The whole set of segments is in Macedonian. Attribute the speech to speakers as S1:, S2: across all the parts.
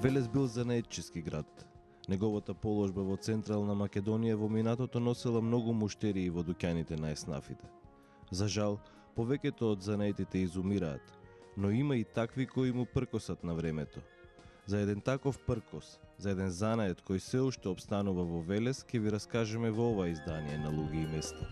S1: Велес бил занаетчиски град. Неговата положба во Централна Македонија во минатото носела многу муштерии во дуќаните на еснафите. За жал, повеќето од занаетите изумираат, но има и такви кои му пркосат на времето. За еден таков пркос, за еден занает кој се уште обстанува во Велес, ќе ви раскажеме во ова издание на Луѓе и места.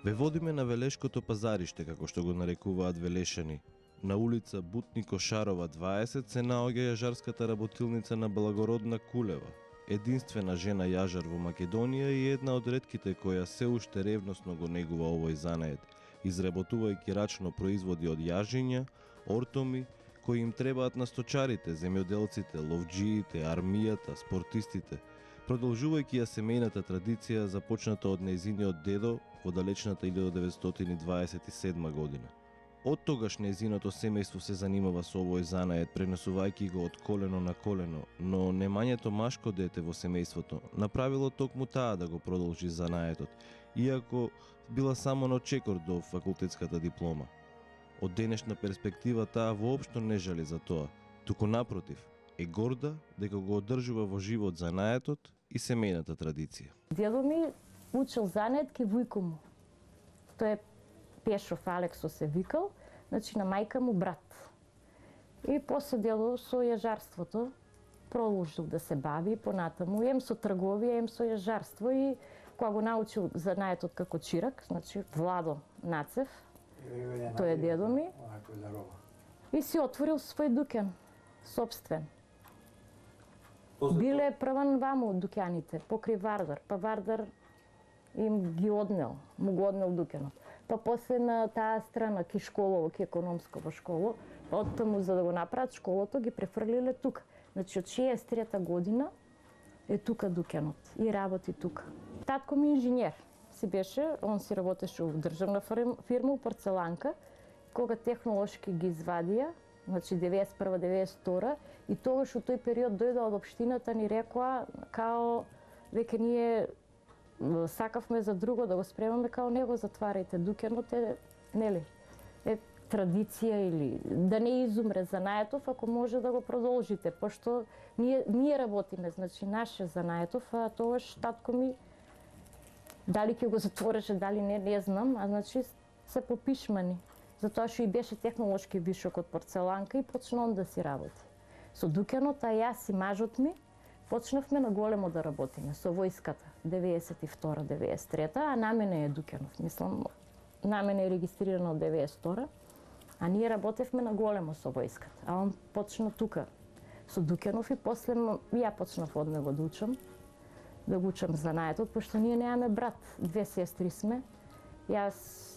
S1: Ве водиме на Велешкото пазариште, како што го нарекуваат велешани. На улица Бутни Кошарова 20 се наоѓа јажарската работилница на Благородна Кулева, единствена жена јажар во Македонија и една од ретките која се уште ревносно го негува овој занает, изработувајќи рачно производи од јажиња, ортоми, кои им требаат на сточарите, земјоделците, ловџиите, армијата, спортистите, продолжувајќи ја семејната традиција започната од нејзиниот дедо во далечната 1927 година. Од тогаш нејзиното семејство се занимава со овој занает, пренесувајќи го од колено на колено, но немањето машко дете во семејството направило токму таа да го продолжи занаетот, иако била само на чекор до факултетската диплома. Од денешна перспектива таа воопшто не жали за тоа, туку напротив, е горда дека го одржува во живот занаетот и семејната традиција.
S2: Дедо ми учил занает ке вујко му. Тој е Пешов Алексо се викал, значи на мајка му брат. И после дедо со јажарството продолжил да се бави понатаму, ем со трговија, ем со јажарство и кога го научил занаетот како чирак, значи Владо Нацев, тој е дедо ми, и си отворил свој дуќан, собствен. Биле прван ваму од дуќаните, покрај Вардар, па Вардар им ги однел, му го однел дуќанот. Па после на таа страна ки школово, ки економскова школа, оттаму за да го направат школото ги префрлиле тука. Значи од 63-та година е тука дуќанот и работи тука. Татко ми инженер си беше, он си работеше во државна фирма, Парцеланка, кога технолошки ги извадија, значи 91-92 и тогаш во тој период дојде од општината ни рекоа као веќе ние сакавме за друго да го спремаме, као не го затварајте, дуќанот е, нели, е традиција или да не изумре занаетов, ако може да го продолжите, пошто ние работиме, значи наше занаетов, а тогаш татко ми дали ќе го затвореше, дали не знам, а значи се попишмани. Затоа што и беше технолошки вишок од Парцеланка и почна он да си работи. Со дуќанот, а јас и мажот ми почнавме на големо да работиме со војската 92-93, а на мене е дуќанов. Мислам, на мене е регистрирано од 92, а ние работевме на големо со војската. А он почна тука со дуќанов и после ја почнав од него да учам занаетот, пошто ние немаме брат, две сестри сме. Јас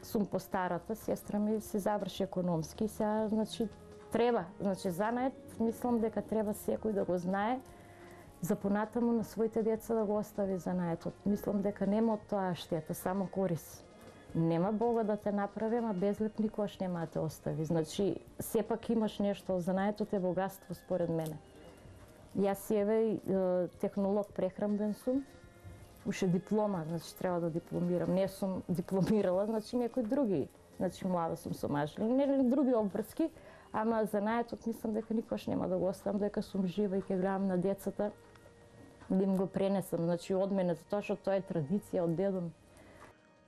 S2: сум постарата, сестра ми се заврши економски, сега, значи, треба, значи, занает, мислам дека треба секој да го знае, за понатаму на своите деца да го остави занаетот. Мислам дека нема од тоа штета, само корис. Нема Бога да те направи, ама безлеп никогаш нема да те остави. Значи, сепак имаш нешто, занаетот е богатство според мене. Јас си еве технолог прехранбен сум, уште диплома, значи треба да дипломирам. Не сум дипломирала, значи некои други, значи млада сум со мажли, нели други обврски, ама занаетот мислам дека никош нема да го оставам, дека сум жива и ќе гледам на децата да им го пренесам, значи од мене, затоа што тоа е традиција од дедо ми.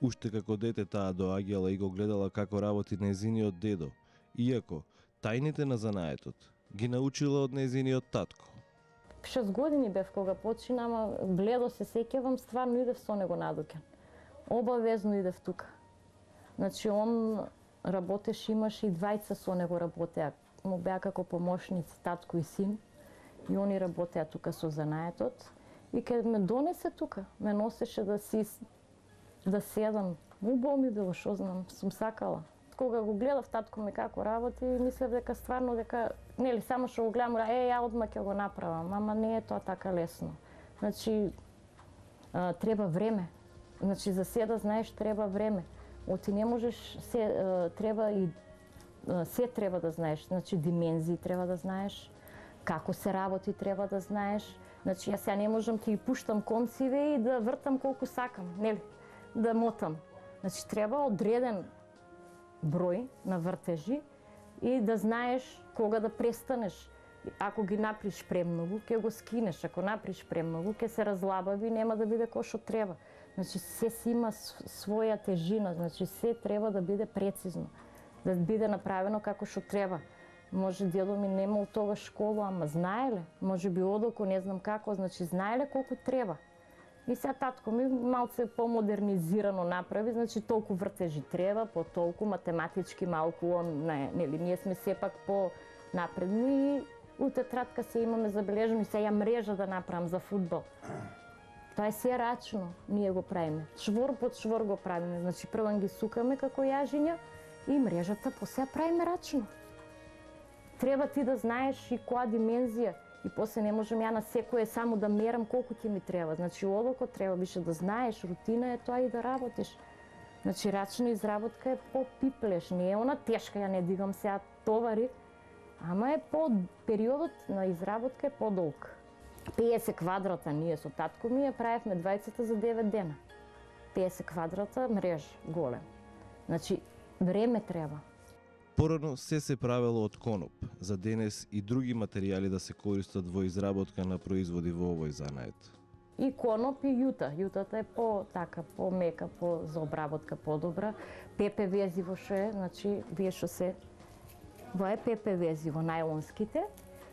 S1: Уште како дете таа доаѓала и го гледала како работи нејзиниот дедо, иако тајните на занаетот ги научила од нејзиниот татко.
S2: 6 години бев кога почина, ама бледо се сеќавам, стварно идев со него на дуќан. Обавезно идев тука. Значи он работеше, имаше и двајца со него работеа. Му беа како помошници, татко и син. И они работеа тука со занаетот. И кај ме донесе тука, ме носеше да седам. Убаво ми било, шо знам, сум сакала. Кога го гледав татко ми како работи, мислев дека стварно дека, нели, само што го гледам, ја одма ќе го направам, ама не е тоа така лесно. Значи, треба време. Значи, за се да знаеш, треба време. Оти не можеш, се треба да знаеш. Значи, димензии треба да знаеш, како се работи треба да знаеш. Значи, јас не можам ќе ги пуштам конциве и да вртам колку сакам, нели, да мотам. Значи треба одреден број на вртежи и да знаеш кога да престанеш. Ако ги направиш премногу, ќе го скинеш. Ако направиш премногу, ќе се разлабави и нема да биде кој што треба. Значи се си има своја тежина, значи се треба да биде прецизно, да биде направено како што треба. Може дедо ми немал тогаш школа, ама знаеле, може би одоко, не знам како, значи знаеле колку треба. И сега татко ми малце по-модернизирано направи, значи толку вртежи треба, по толку математички малку он, нели, ние сме сепак по-напредни и у тетрадка се имаме забележено и сега мрежа да направам за фудбал. Тоа е се рачно, ние го правиме. Чвор под чвор го правиме, значи прво ги сукаме како јажиња и мрежата после правиме рачно. Треба ти да знаеш и која димензија и после не можам ја на секое само да мерам колку ќе ми треба. Значи одоко треба беше да знаеш, рутина е тоа и да работиш. Значи рачна изработка е по-пиплеш, не е она тешка, ја не дигам сега товари, ама е периодот на изработка е по-долг. 50 квадрата ние со татко ми ја правевме двајцата за 9 дена. 50 квадрата мреж голем. Значи време треба.
S1: Порано се правело од коноп, за денес и други материјали да се користат во изработка на производи во овој занает.
S2: И коноп и јута. Јутата е по-мека, за обработка подобра. Пепе везиво што е, значи вие што се ова е пепе везиво, најлонските.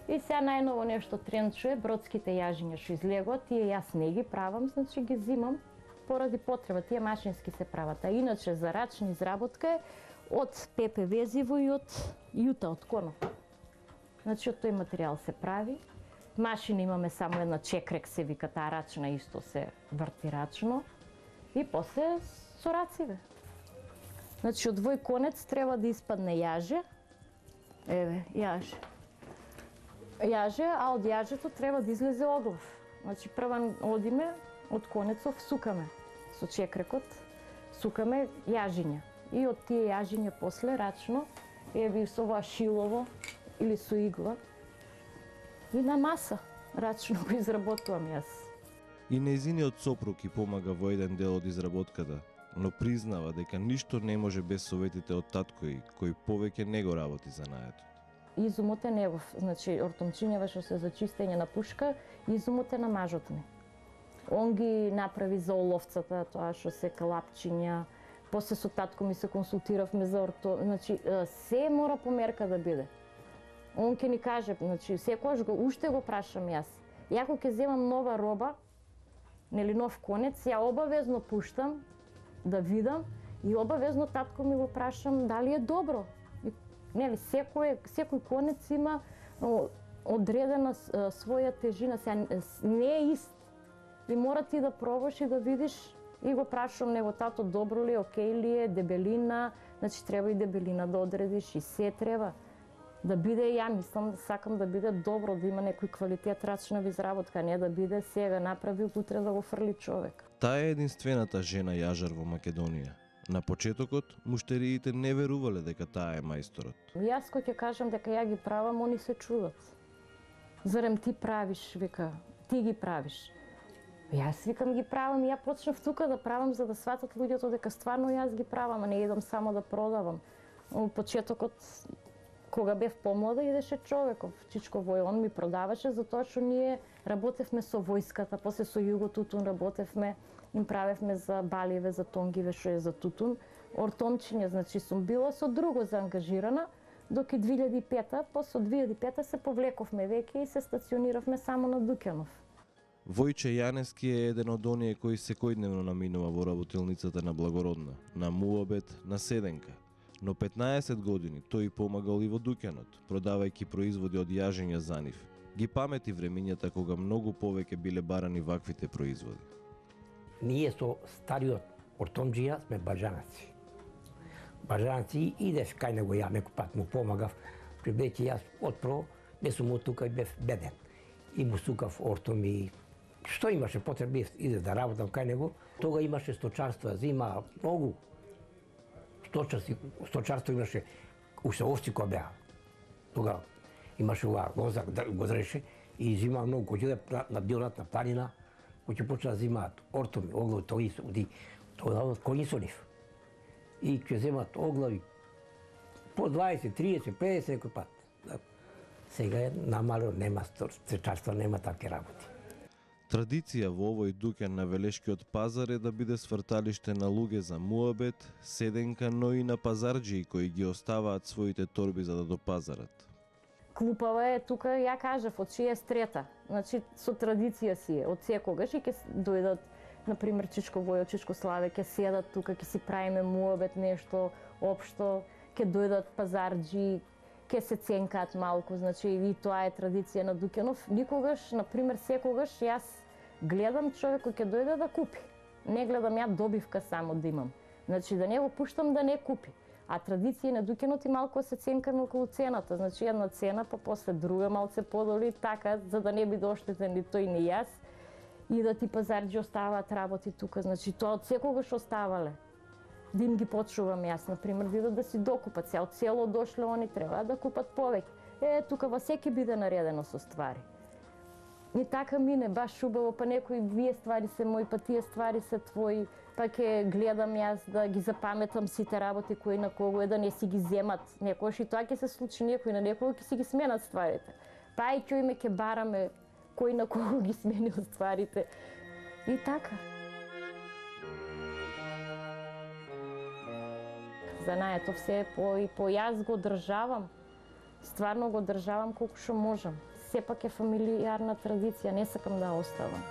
S2: И сега најново нешто трендче е бродските јажиња што излегот, тие јас не ги правам, значи ги зимам поради потреба, тие машински се прават. А иначе за рачна изработка е од пепе везиво и од јута, од коноп. Значи од тој материјал се прави. Машина имаме само една чекрек, се вика таа рачна, исто се врти рачно. И после со рациве. Значи од вој конец треба да испадне јаже. Еве, јаже. Јаже, а од јажето треба да излезе оглав. Значи прва одиме од конецов, сукаме со чекрекот, сукаме јажиња. И од тие јажиња после рачно, еве со ова шилово или со игла, и на маса рачно го изработувам јас.
S1: И нејзиниот сопруг и помага во еден дел од изработката, но признава дека ништо не може без советите од татко и кој повеќе не го работи занаетот.
S2: Изумот е негов, значи ортомчињава што се за чистење на пушка, изумот е на мажот ми. Он ги направи за оловцата, тоа што се калапчиња, после со татко ми се консултиравме за значи се мора по мерка да биде. Он ќе ни каже, значи секогаш уште го прашам јас. Ја кога ќе земам нова роба, нели нов конец, ја обавезно пуштам да видам и обавезно татко ми го прашам дали е добро. Нели секој конец има одредена своја тежина, не е ист. И мора ти да пробаш и да видиш и го прашам него тато добро ли, окей ли е, дебелина, значи треба и дебелина да одредиш и се треба. Да биде, ја мислам, сакам да биде добро, да има некој квалитет рачна изработка, не да биде сега направи, утре да го фрли човек.
S1: Таа е единствената жена јажар во Македонија. На почетокот, муштериите не верувале дека таа е мајсторот.
S2: Јас кога ќе кажам дека ја ги правам, они се чудат. Зарем ти правиш, вика, ти ги правиш. Јас викам ги правам и ја почнав тука да правам за да сватат луѓето дека стварно јас ги правам, а не идам само да продавам. Во почетокот, кога бев помлада, идеше човеков, Чичко Вој, он ми продаваше затоа што ние работевме со војската, после со Југотутун работевме, им правевме за баливе, за тонгиве, што е за тутун. Ортомчиње, значи сум била со друго заангажирана, доки 2005-та, после 2005-та се повлековме веќе и се стациониравме само на Дуќанов.
S1: Војче Јанески е еден од оние кои секојдневно наминува во работилницата на Благородна, на Муабет, на Седенка. Но 15 години тој помагал и во Дуќанот, продавајќи производи од јажиња за нив. Ги памети времињата кога многу повеќе биле барани ваквите производи.
S3: Ние со стариот ортомџија сме бажанаци. Бажанаци идеш кај него, ја некој пат му помагав, прибејќи јас отпро, не сум од тука и бев беден. И му сукав ортом и што имаше потреби иде да работам кај него. Тога имаше сточарство, зима многу. Сточарство имаше уште овци кои беа. Тога имаше ова лозак да го зреше и зима многу. Кој иде на Билнат, на планина, кој ќе почна да зимаат ортоми, оглови, тој од конји со нив. и ќе земат оглави по 20, 30, 50 некој пат. Сега е намало, нема цечарство, нема такви работи.
S1: Традиција во овој дуќан на Велешкиот пазар е да биде сврталиште на луѓе за муабет, седенка, но и на пазарџии кои ги оставаат своите торби за да допазарат.
S2: Клупава е тука, ја кажав, од 63-та. Значи, со традиција си е, од секогаш и ќе дојдат, например, Чичко Војо, Чичко Славе, ќе седат тука, ќе си правиме муабет нешто општо, ќе дојдат пазарџи, ќе се ценкаат малку, значи и тоа е традиција на Дуќанов. Никогаш, например, секогаш јас гледам човек кој ќе дојде да купи. Не гледам ја добивка само да имам. Значи да не го пуштам да не купи. А традиција на Дуќанот и малку се ценкаме околу цената. Значи една цена, па после друга малце подоли, така, за да не биде оштетен ни тој ни јас. И да ти пазарџи оставаат работи тука. Значи тоа од секогаш оставале. Да им ги почувам јас, например, да идат да си докупат. Се од село дошле, они треба да купат повеќе. Тука во секи биде наредено со ствари. И така мине баш убаво, па некои вие ствари се мои, па тие ствари се твои, па ќе гледам јас да ги запаметам сите работи кои на кого е, да не си ги земат. Некојаш и тоа ќе се случи, некои на некого ќе си ги сменат стварите. Па и ќе ќе бараме кој на кого ги сменил стварите. И така. Знаете, все по јас го одржавам. Стварно го одржавам колку што можам. Сепак е фамилијарна традиција, не сакам да оставам.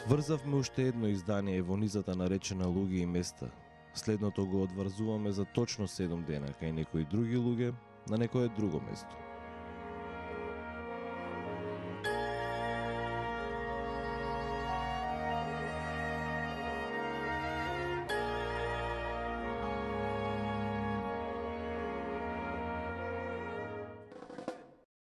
S1: Врзавме уште едно издание во низата наречена Луѓе и места. Следното го одврзуваме за точно 7 дена кај некои други луѓе на некое друго место.